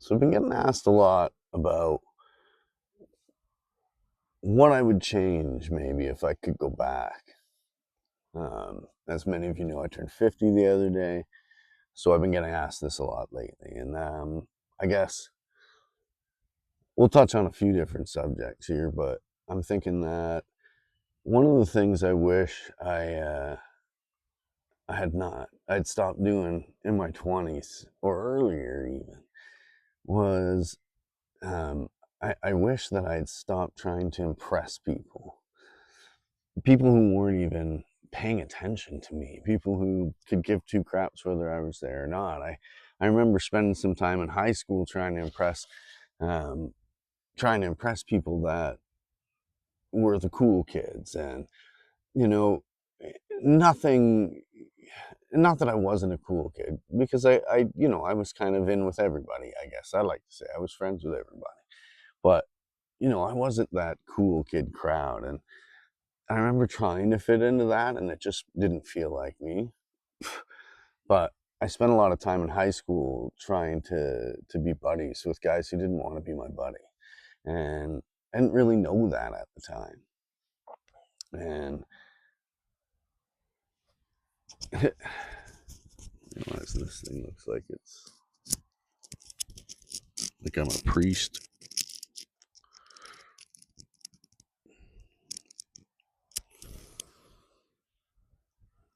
So I've been getting asked a lot about what I would change maybe if I could go back. As many of you know, I turned 50 the other day, so I've been getting asked this a lot lately. And I guess we'll touch on a few different subjects here, but I'm thinking that one of the things I wish I'd stopped doing in my 20s or earlier even, was um, I wish that I'd stopped trying to impress people who weren't even paying attention to me, people who could give two craps whether I was there or not. I remember spending some time in high school um, trying to impress people that were the cool kids, and you know, nothing. Not that I wasn't a cool kid, because I was kind of in with everybody. I guess I like to say I was friends with everybody, but I wasn't that cool kid crowd, and I remember trying to fit into that, and it just didn't feel like me. But I spent a lot of time in high school trying to be buddies with guys who didn't want to be my buddy, and I didn't really know that at the time. And realize this thing looks like it's like I'm a priest.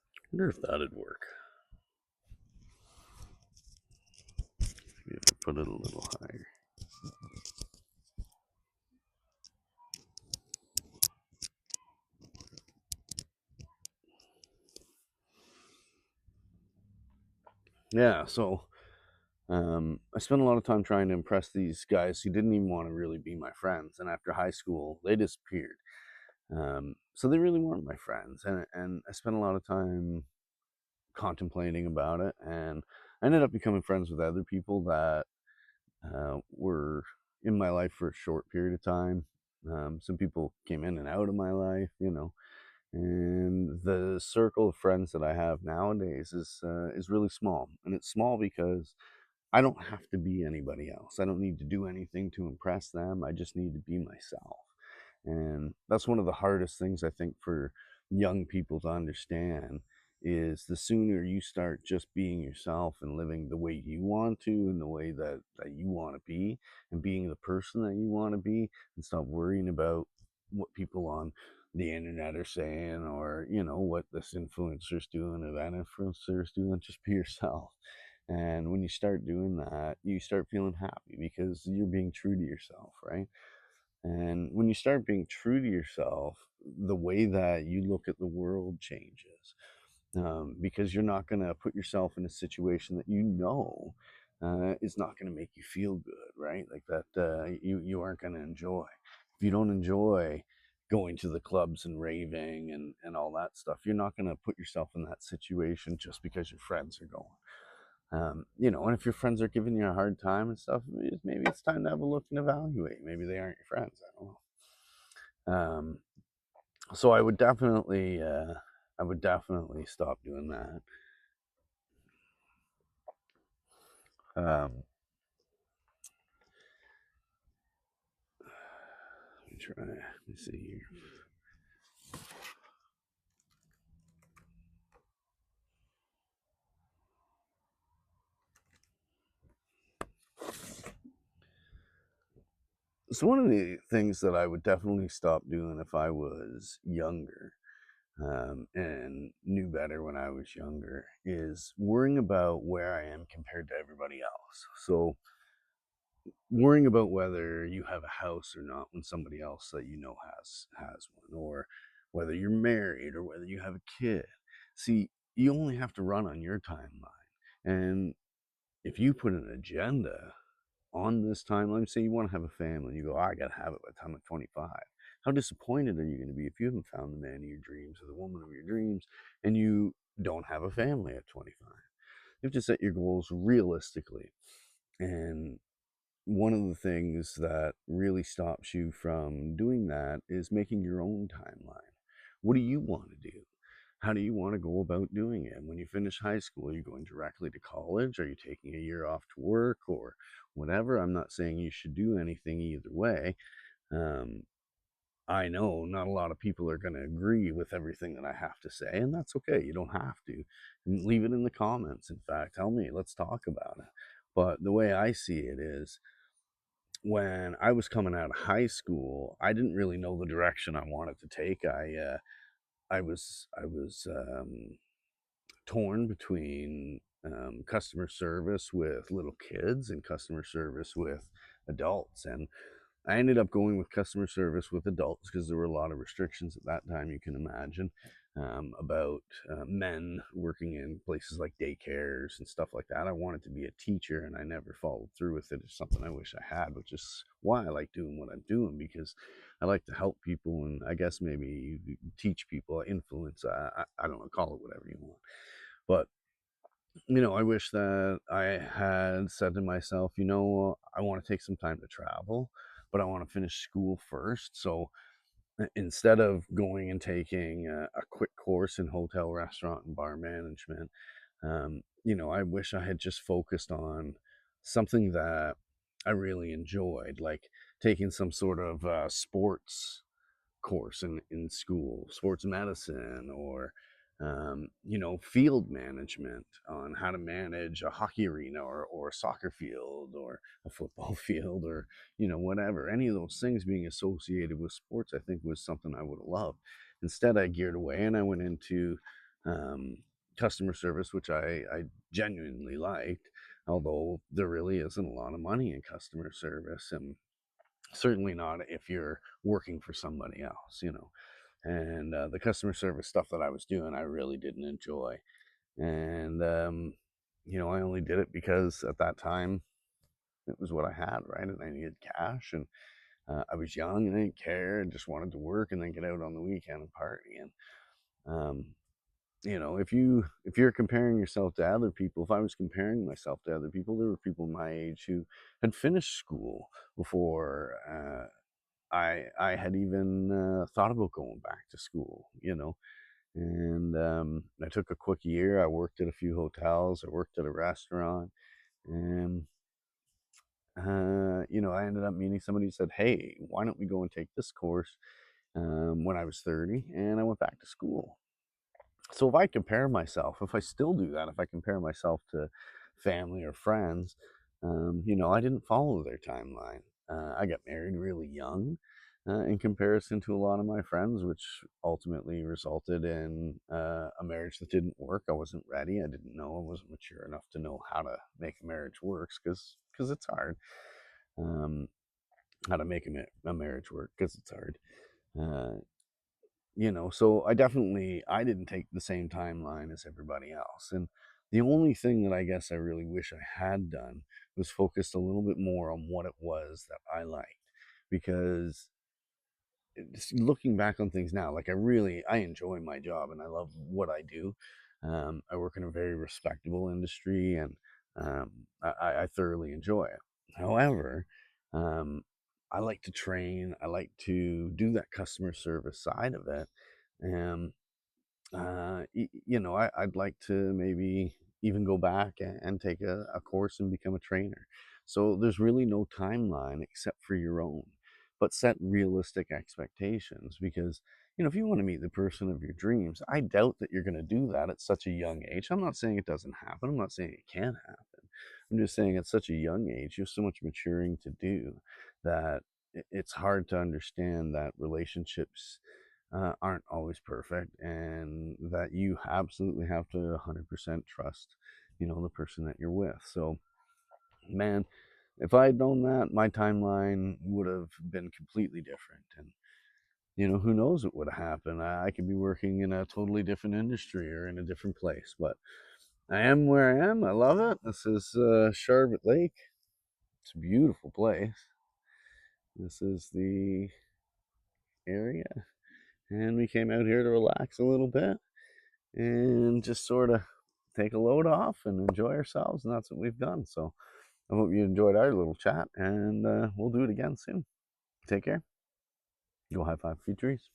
I wonder if that'd work. Maybe if I put it a little higher. Yeah, so I spent a lot of time trying to impress these guys who didn't even want to really be my friends. And after high school, they disappeared. So they really weren't my friends. And I spent a lot of time contemplating about it. And I ended up becoming friends with other people that were in my life for a short period of time. Some people came in and out of my life. And the circle of friends that I have nowadays is really small. And it's small because I don't have to be anybody else. I don't need to do anything to impress them. I just need to be myself. And that's one of the hardest things I think for young people to understand, is the sooner you start just being yourself and living the way you want to, and the way that you want to be, and being the person that you want to be, and stop worrying about what people on the internet are saying, or what this influencer's doing or that influencer's doing. Just be yourself. And when you start doing that, you start feeling happy because you're being true to yourself, right? And when you start being true to yourself, the way that you look at the world changes, because you're not going to put yourself in a situation that is not going to make you feel good, right? Like that you aren't going to enjoy. If you don't enjoy going to the clubs and raving and all that stuff, you're not going to put yourself in that situation just because your friends are going. And if your friends are giving you a hard time and stuff, maybe it's time to have a look and evaluate. Maybe they aren't your friends. I don't know. So I would definitely stop doing that. Um, let me try. Let me see here. So one of the things that I would definitely stop doing if I was younger, and knew better when I was younger, is worrying about where I am compared to everybody else. So worrying about whether you have a house or not when somebody else that has one, or whether you're married, or whether you have a kid. See, you only have to run on your timeline. And if you put an agenda on this timeline, say you want to have a family, you go, I gotta have it by the time I'm 25. How disappointed are you going to be if you haven't found the man of your dreams or the woman of your dreams, and you don't have a family at 25? You have to set your goals realistically. And one of the things that really stops you from doing that is making your own timeline. What do you want to do? how do you want to go about doing it? When you finish high school, are you going directly to college? Are you taking a year off to work or whatever? I'm not saying you should do anything either way. Um, I know not a lot of people are going to agree with everything that I have to say, and that's okay. You don't have to. Leave it in the comments. In fact, tell me, let's talk about it. But the way I see it is, when I was coming out of high school, I didn't really know the direction I wanted to take. I was torn between customer service with little kids and customer service with adults, and I ended up going with customer service with adults because there were a lot of restrictions at that time, you can imagine, about men working in places like daycares and stuff like that. I wanted to be a teacher and I never followed through with it. It's something I wish I had, which is why I like doing what I'm doing, because I like to help people and I guess maybe teach people, influence. I don't know, call it whatever you want. But I wish that I had said to myself, I want to take some time to travel, but I want to finish school first. So instead of going and taking a quick course in hotel, restaurant, and bar management, I wish I had just focused on something that I really enjoyed, like taking some sort of sports course in school, sports medicine, or field management on how to manage a hockey arena or a soccer field or a football field, or whatever. Any of those things being associated with sports, I think, was something I would have loved. Instead, I geared away and I went into um, customer service, which I genuinely liked, although there really isn't a lot of money in customer service, and certainly not if you're working for somebody else. And the customer service stuff that I was doing, I really didn't enjoy. And I only did it because at that time it was what I had, right? And I needed cash, and I was young and I didn't care and just wanted to work and then get out on the weekend and party. And um, if you're comparing yourself to other people, if I was comparing myself to other people, there were people my age who had finished school before I had even thought about going back to school. And I took a quick year. I worked at a few hotels. I worked at a restaurant, and I ended up meeting somebody who said, "Hey, why don't we go and take this course?" When I was 30, and I went back to school. So if I compare myself, if I still do that, if I compare myself to family or friends, I didn't follow their timeline. I got married really young in comparison to a lot of my friends, which ultimately resulted in a marriage that didn't work. I wasn't ready. I didn't know. I wasn't mature enough to know how to make a marriage work, because it's hard. Um, how to make a marriage work, because it's hard. Uh, so I didn't take the same timeline as everybody else. And the only thing that I guess I really wish I had done was focused a little bit more on what it was that I liked. Because looking back on things now, like I enjoy my job and I love what I do. I work in a very respectable industry, and um, I thoroughly enjoy it. However, um, I like to train. I like to do that customer service side of it. And I'd like to maybe even go back and take a course and become a trainer. So there's really no timeline except for your own, but set realistic expectations, because, if you want to meet the person of your dreams, I doubt that you're going to do that at such a young age. I'm not saying it doesn't happen. I'm not saying it can't happen. I'm just saying at such a young age, you have so much maturing to do that it's hard to understand that relationships aren't always perfect, and that you absolutely have to 100% trust, the person that you're with. So, man, if I had known that, my timeline would have been completely different. And, who knows what would have happened. I could be working in a totally different industry or in a different place, but I am where I am. I love it. This is Charlotte Lake. It's a beautiful place. This is the area. And we came out here to relax a little bit and just sort of take a load off and enjoy ourselves. And that's what we've done. So I hope you enjoyed our little chat, and we'll do it again soon. Take care. Go high five a few trees.